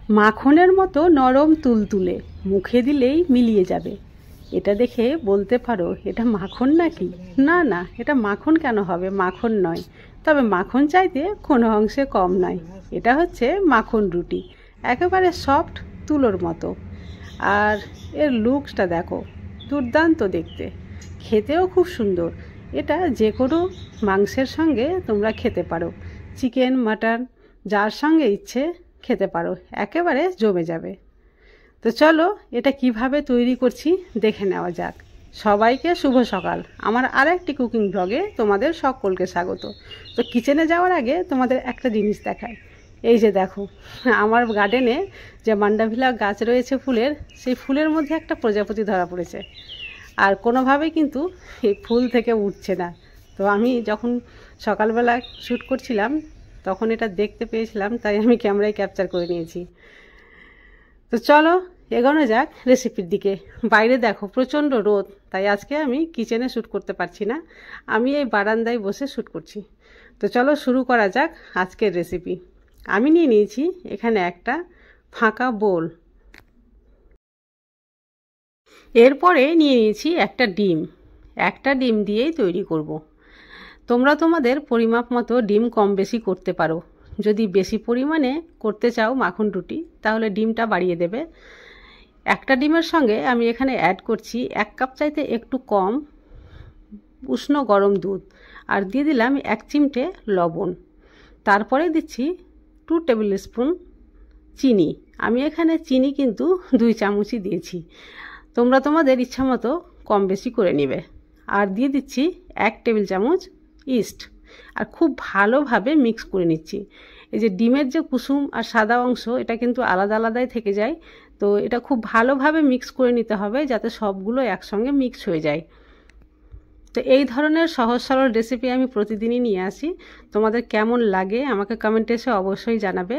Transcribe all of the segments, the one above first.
মাখনের মতো নরম তুলতুলে, মুখে দিলেই মিলিয়ে যাবে। এটা দেখে বলতে পারো এটা মাখন নাকি? না না, এটা মাখন কেন হবে? মাখন নয়, তবে মাখন চাইতে কোনো অংশে কম নয়। এটা হচ্ছে মাখন রুটি, একেবারে সফট তুলোর মতো। আর এর লুকসটা দেখো, দুর্দান্ত দেখতে, খেতেও খুব সুন্দর। এটা যে কোনো মাংসের সঙ্গে তোমরা খেতে পারো, চিকেন, মাটন, যার সঙ্গে ইচ্ছে খেতে পারো, একেবারে জমে যাবে। তো চলো এটা কিভাবে তৈরি করছি দেখে নেওয়া যাক। সবাইকে শুভ সকাল। আমার আরেকটি কুকিং ব্লগে তোমাদের সকলকে স্বাগত। তো কিচেনে যাওয়ার আগে তোমাদের একটা জিনিস দেখাই। এই যে দেখো, আমার গার্ডেনে যে মান্ডাভিলা গাছ রয়েছে ফুলের, সেই ফুলের মধ্যে একটা প্রজাপতি ধরা পড়েছে, আর কোনোভাবেই কিন্তু এই ফুল থেকে উঠছে না। তো আমি যখন সকালবেলা শ্যুট করছিলাম তখন এটা দেখতে পেয়েছিলাম, তাই আমি ক্যামেরায় ক্যাপচার করে নিয়েছি। তো চলো এগোনো যাক রেসিপির দিকে। বাইরে দেখো প্রচণ্ড রোদ, তাই আজকে আমি কিচেনে শ্যুট করতে পারছি না, আমি এই বারান্দায় বসে শ্যুট করছি। তো চলো শুরু করা যাক আজকের রেসিপি। আমি নিয়ে নিয়েছি এখানে একটা ফাঁকা বোল, এরপরে নিয়ে নিয়েছি একটা ডিম। একটা ডিম দিয়েই তৈরি করব। তোমরা তোমাদের পরিমাপ মতো ডিম কম বেশি করতে পারো। যদি বেশি পরিমাণে করতে চাও মাখন রুটি, তাহলে ডিমটা বাড়িয়ে দেবে। একটা ডিমের সঙ্গে আমি এখানে অ্যাড করছি 1 কাপ চাইতে একটু কম উষ্ণ গরম দুধ, আর দিয়ে দিলাম 1 চিমটে লবণ। তারপরে দিচ্ছি 2 টেবিল স্পুন চিনি। আমি এখানে চিনি কিন্তু 2 চামচই দিয়েছি, তোমরা তোমাদের ইচ্ছা মতো কম বেশি করে নেবে। আর দিয়ে দিচ্ছি 1 টেবিল চামচ ইস্ট, আর খুব ভালোভাবে মিক্স করে নিচ্ছি। এই যে ডিমের যে কুসুম আর সাদা অংশ, এটা কিন্তু আলাদা আলাদাই থেকে যায়, তো এটা খুব ভালোভাবে মিক্স করে নিতে হবে যাতে সবগুলো একসঙ্গে মিক্স হয়ে যায়। তো এই ধরনের সহজ সরল রেসিপি আমি প্রতিদিনই নিয়ে আসি। তোমাদের কেমন লাগে আমাকে কমেন্টে এসে অবশ্যই জানাবে,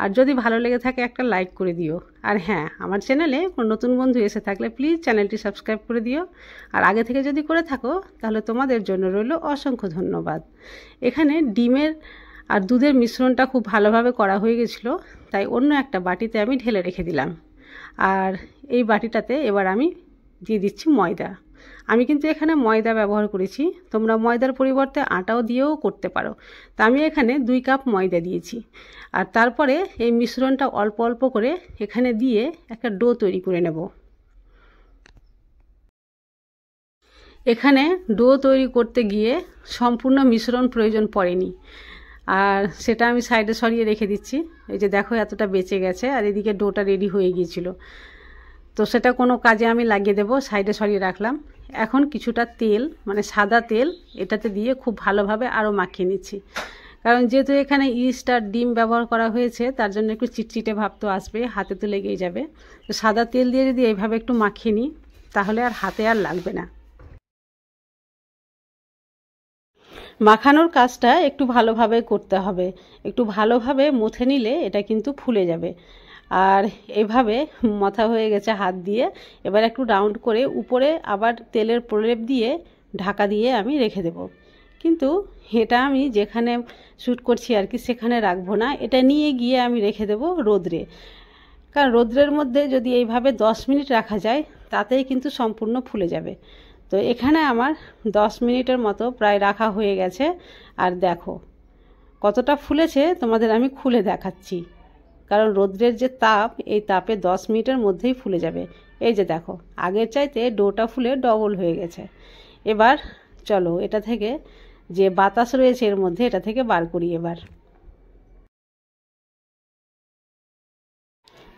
আর যদি ভালো লেগে থাকে একটা লাইক করে দিও। আর হ্যাঁ, আমার চ্যানেলে কোনো নতুন বন্ধু এসে থাকলে প্লিজ চ্যানেলটি সাবস্ক্রাইব করে দিও, আর আগে থেকে যদি করে থাকো তাহলে তোমাদের জন্য রইল অসংখ্য ধন্যবাদ। এখানে ডিমের আর দুধের মিশ্রণটা খুব ভালোভাবে করা হয়ে গেছিলো, তাই অন্য একটা বাটিতে আমি ঢেলে রেখে দিলাম। আর এই বাটিটাতে এবার আমি দিয়ে দিচ্ছি ময়দা। আমি কিন্তু এখানে ময়দা ব্যবহার করেছি, তোমরা ময়দার পরিবর্তে আটাও দিয়েও করতে পারো। তা আমি এখানে 2 কাপ ময়দা দিয়েছি। আর তারপরে এই মিশ্রণটা অল্প অল্প করে এখানে দিয়ে একটা ডো তৈরি করে নেব। এখানে ডো তৈরি করতে গিয়ে সম্পূর্ণ মিশ্রণ প্রয়োজন পড়েনি, আর সেটা আমি সাইডে সরিয়ে রেখে দিচ্ছি। এই যে দেখো এতটা বেঁচে গেছে, আর এদিকে ডোটা রেডি হয়ে গিয়েছিল, তো সেটা কোনো কাজে আমি লাগিয়ে দেবো, সাইডে সরিয়ে রাখলাম। এখন কিছুটা তেল, মানে সাদা তেল, এটাতে দিয়ে খুব ভালোভাবে আরও মাখিয়ে নিচ্ছি। কারণ যেহেতু এখানে ইস্ট আর ডিম ব্যবহার করা হয়েছে, তার জন্য একটু চিটচিটে ভাব তো আসবে, হাতে তো লেগেই যাবে। তো সাদা তেল দিয়ে যদি এইভাবে একটু মাখিয়ে নিই, তাহলে আর হাতে আর লাগবে না। মাখানোর কাজটা একটু ভালোভাবে করতে হবে, একটু ভালোভাবে মুথে নিলে এটা কিন্তু ফুলে যাবে। আর এভাবে মাথা হয়ে গেছে হাত দিয়ে, এবার একটু রাউন্ড করে উপরে আবার তেলের প্রলেপ দিয়ে ঢাকা দিয়ে আমি রেখে দেব। কিন্তু এটা আমি যেখানে শ্যুট করছি আর কি সেখানে রাখবো না, এটা নিয়ে গিয়ে আমি রেখে দেব রোদ্রে। কারণ রোদ্রের মধ্যে যদি এইভাবে 10 মিনিট রাখা যায়, তাতেই কিন্তু সম্পূর্ণ ফুলে যাবে। তো এখানে আমার 10 মিনিটের মতো প্রায় রাখা হয়ে গেছে, আর দেখো কতটা ফুলেছে তোমাদের আমি খুলে দেখাচ্ছি। কারণ রোদ্রের যে তাপ, এই তাপে 10 মিনিটের মধ্যেই ফুলে যাবে। এই যে দেখো আগের চাইতে ডোটা ফুলে ডবল হয়ে গেছে। এবার চলো এটা থেকে যে বাতাস রয়েছে এর মধ্যে, এটা থেকে বার করি। এবার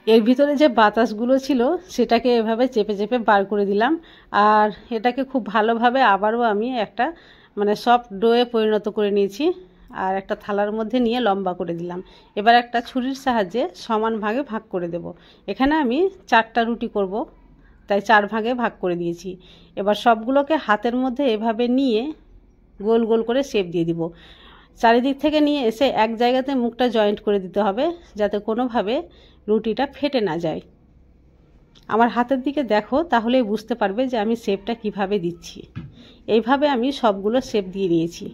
এর ভিতরে যে বাতাসগুলো ছিল সেটাকে এভাবে চেপে চেপে বার করে দিলাম, আর এটাকে খুব ভালোভাবে আবারও আমি একটা মানে সফট ডোয়ে পরিণত করে নিয়েছি, আর একটা থালার মধ্যে নিয়ে লম্বা করে দিলাম। এবার একটা ছুরির সাহায্যে সমান ভাগে ভাগ করে দেব। এখানে আমি 4টা রুটি করব, তাই 4 ভাগে ভাগ করে দিয়েছি। এবার সবগুলোকে হাতের মধ্যে এভাবে নিয়ে গোল গোল করে শেপ দিয়ে দিব। চারিদিক থেকে নিয়ে এসে এক জায়গাতে মুখটা জয়েন্ট করে দিতে হবে, যাতে কোনোভাবে রুটিটা ফেটে না যায়। আমার হাতের দিকে দেখো, তাহলেই বুঝতে পারবে যে আমি শেপটা কিভাবে দিচ্ছি। এইভাবে আমি সবগুলো শেপ দিয়ে নিয়েছি।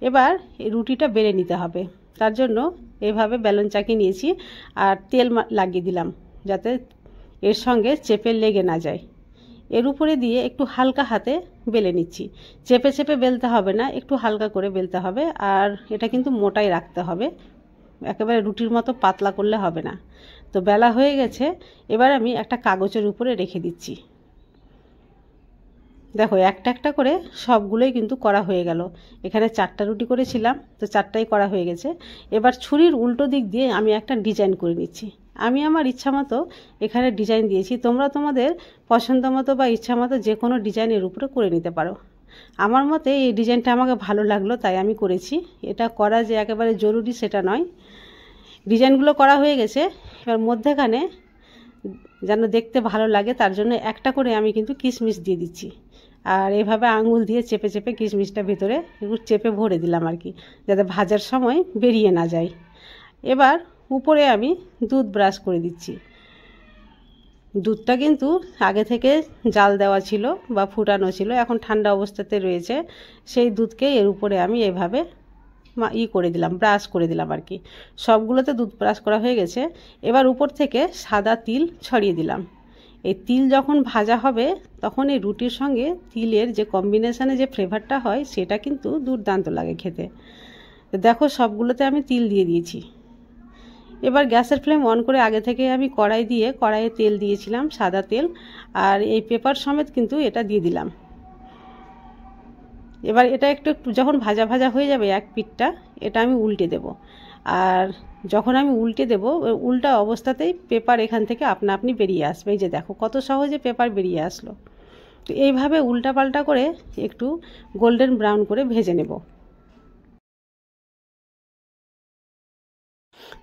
এবার এই রুটিটা বেলে নিতে হবে, তার জন্য এইভাবে বেলুন চাকিয়ে নিয়েছি আর তেল লাগিয়ে দিলাম যাতে এর সঙ্গে চেপে লেগে না যায়। এর উপরে দিয়ে একটু হালকা হাতে বেলে নিচ্ছি। চেপে চেপে বেলতে হবে না, একটু হালকা করে বেলতে হবে। আর এটা কিন্তু মোটাই রাখতে হবে, একেবারে রুটির মতো পাতলা করলে হবে না। তো বেলা হয়ে গেছে, এবার আমি একটা কাগজের উপরে রেখে দিচ্ছি। দেখো একটা একটা করে সবগুলোই কিন্তু করা হয়ে গেল। এখানে 4টা রুটি করেছিলাম, তো 4টাই করা হয়ে গেছে। এবার ছুরির উল্টো দিক দিয়ে আমি একটা ডিজাইন করে নিচ্ছি। আমি আমার ইচ্ছা মতো এখানে ডিজাইন দিয়েছি, তোমরা তোমাদের পছন্দ মতো বা ইচ্ছা মতো যে কোনো ডিজাইনের উপরে করে নিতে পারো। আমার মতে এই ডিজাইনটা আমাকে ভালো লাগলো তাই আমি করেছি। এটা করা যে একেবারে জরুরি সেটা নয়। ডিজাইনগুলো করা হয়ে গেছে, এবার মধ্যেখানে যেন দেখতে ভালো লাগে তার জন্য একটা করে আমি কিন্তু কিশমিশ দিয়ে দিচ্ছি। আর এভাবে আঙুল দিয়ে চেপে চেপে কিশমিশটা ভেতরে একটু চেপে ভরে দিলাম আর কি, যাতে ভাজার সময় বেরিয়ে না যায়। এবার উপরে আমি দুধ ব্রাশ করে দিচ্ছি। দুধটা কিন্তু আগে থেকে জাল দেওয়া ছিল বা ফুটানো ছিল, এখন ঠান্ডা অবস্থাতে রয়েছে। সেই দুধকে এর উপরে আমি এভাবে করে দিলাম, ব্রাশ করে দিলাম আর কি। সবগুলোতে দুধ ব্রাশ করা হয়ে গেছে। এবার উপর থেকে সাদা তিল ছড়িয়ে দিলাম। এই তিল যখন ভাজা হবে তখন এই রুটির সঙ্গে তিলের যে কম্বিনেশানে যে ফ্লেভারটা হয় সেটা কিন্তু দুর্দান্ত লাগে খেতে। দেখো সবগুলোতে আমি তিল দিয়ে দিয়েছি। এবার গ্যাসের ফ্লেম অন করে আগে থেকে আমি কড়াইয়ে তেল দিয়েছিলাম, সাদা তেল, আর এই পেপার সমেত কিন্তু এটা দিয়ে দিলাম। এবার এটা একটু যখন ভাজা ভাজা হয়ে যাবে এক পিঠটা, এটা আমি উল্টে দেব। আর যখন আমি উল্টে দেব, উল্টা অবস্থাতেই পেপার এখান থেকে আপনা আপনি বেরিয়ে আসবে। এই যে দেখো কত সহজে পেপার বেরিয়ে আসলো। তো এইভাবে উল্টা পাল্টা করে একটু গোল্ডেন ব্রাউন করে ভেজে নেব।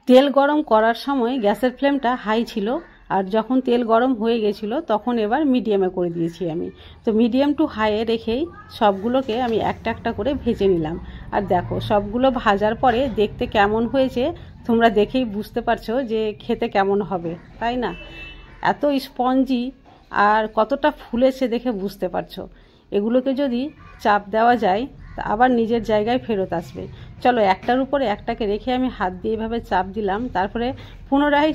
তেল গরম করার সময় গ্যাসের ফ্লেমটা হাই ছিল, আর যখন তেল গরম হয়ে গেছিলো তখন এবার মিডিয়ামে করে দিয়েছি আমি। তো মিডিয়াম টু হাইয়ে রেখেই সবগুলোকে আমি একটা একটা করে ভেজে নিলাম। আর দেখো সবগুলো ভাজার পরে দেখতে কেমন হয়েছে তোমরা দেখেই বুঝতে পারছো যে খেতে কেমন হবে, তাই না? এত স্পঞ্জি আর কতটা ফুলেছে দেখে বুঝতে পারছো। এগুলোকে যদি চাপ দেওয়া যায় তা আবার নিজের জায়গায় ফেরত আসবে। চলো একটার উপরে একটাকে রেখে আমি হাত দিয়ে এভাবে চাপ দিলাম, তারপরে পুনরায়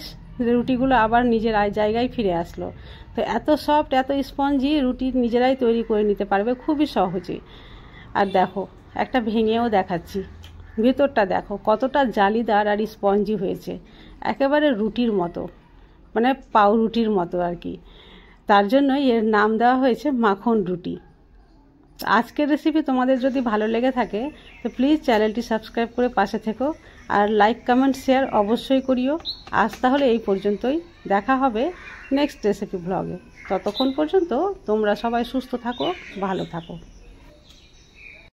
রুটিগুলো আবার নিজের জায়গায় ফিরে আসলো। তো এত সফট, এত স্পঞ্জি রুটি নিজেরাই তৈরি করে নিতে পারবে খুবই সহজে। আর দেখো একটা ভেঙেও দেখাচ্ছি, ভিতরটা দেখো কতটা জালিদার আর স্পঞ্জি হয়েছে, একেবারে রুটির মতো, মানে পাউরুটির মতো আর কি। তার জন্যই এর নাম দেওয়া হয়েছে মাখন রুটি। আজকের রেসিপি তোমাদের যদি ভালো লেগে থাকে তো প্লিজ চ্যানেলটি সাবস্ক্রাইব করে পাশে থেকো, আর লাইক কমেন্ট শেয়ার অবশ্যই করিও। আজ তাহলে এই পর্যন্তই, দেখা হবে নেক্সট রেসিপি ব্লগে। ততক্ষণ পর্যন্ত তোমরা সবাই সুস্থ থাকো, ভালো থাকো।